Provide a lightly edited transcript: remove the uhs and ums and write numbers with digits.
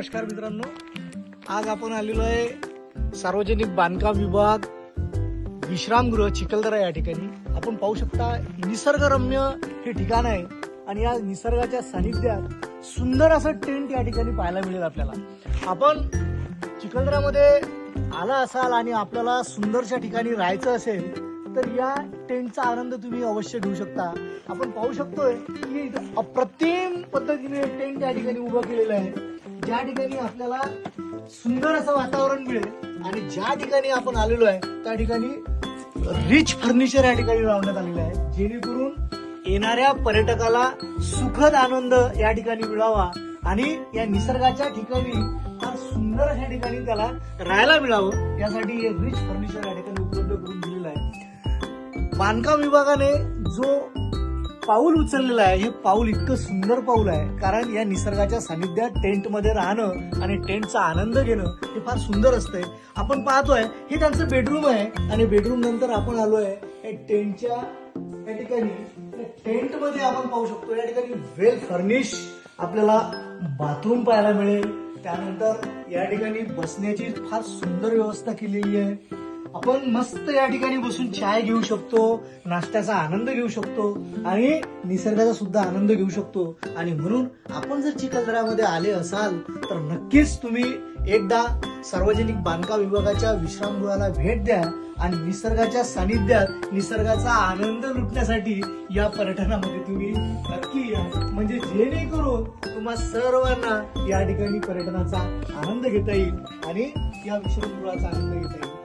नमस्कार मित्रांनो, आज आपण आलेलो आहे सार्वजनिक बांधकाम विभाग विश्रामगृह चिखलदरा या ठिकाणी. आपण पाहू शकता निसर्गरम्य हे ठिकाण आहे आणि या निसर्गाच्या सानिध्यात सुंदर असं टेंट या ठिकाणी पाहायला मिळेल. आपल्याला आपण चिखलदरामध्ये आला असाल आणि आपल्याला सुंदरशा ठिकाणी राहायचं असेल तर या टेंटचा आनंद तुम्ही अवश्य घेऊ शकता. आपण पाहू शकतोय की अप्रतिम पद्धतीने टेंट या ठिकाणी उभं केलेलं आहे, ज्या ठिकाणी आपल्याला सुंदर असं वातावरण मिळेल. आणि ज्या ठिकाणी आपण आलेलो आहे त्या ठिकाणी रिच फर्निचर या ठिकाणी लावण्यात आलेलं आहे, जेणेकरून येणाऱ्या पर्यटकाला सुखद आनंद या ठिकाणी मिळावा आणि या निसर्गाच्या ठिकाणी फार सुंदर अशा ठिकाणी त्याला राहायला मिळावं, यासाठी हे रिच फर्निचर या ठिकाणी उपलब्ध करून दिलेलं आहे. बांधकाम विभागाने जो पाऊल उचललेलं आहे, हे पाऊल इतकं सुंदर पाऊल आहे, कारण या निसर्गाच्या सानिध्यात टेंट मध्ये राहणं आणि टेंटचा आनंद घेणं हे फार सुंदर असतंय. आपण पाहतोय हे त्यांचं बेडरूम आहे आणि बेडरूम नंतर आपण आलोय या टेंटच्या या ठिकाणी. टेंट मध्ये आपण पाहू शकतो या ठिकाणी वेल फर्निश आपल्याला बाथरूम पाहायला मिळेल. त्यानंतर या ठिकाणी बसण्याची फार सुंदर व्यवस्था केलेली आहे. आपण मस्त या ठिकाणी बसून चाय घेऊ शकतो, नाश्त्याचा आनंद घेऊ शकतो आणि निसर्गाचा सुद्धा आनंद घेऊ शकतो. आणि म्हणून आपण जर चिखलदऱ्यामध्ये आले असाल तर नक्कीच तुम्ही एकदा सार्वजनिक बांधकाम विभागाच्या विश्रामगृहाला भेट द्या आणि निसर्गाच्या सानिध्यात निसर्गाचा आनंद लुटण्यासाठी या पर्यटनामध्ये तुम्ही नक्की या, म्हणजे जेणेकरून तुम्हा सर्वांना या ठिकाणी पर्यटनाचा आनंद घेता येईल आणि या विश्रामगृहाचा आनंद घेता येईल.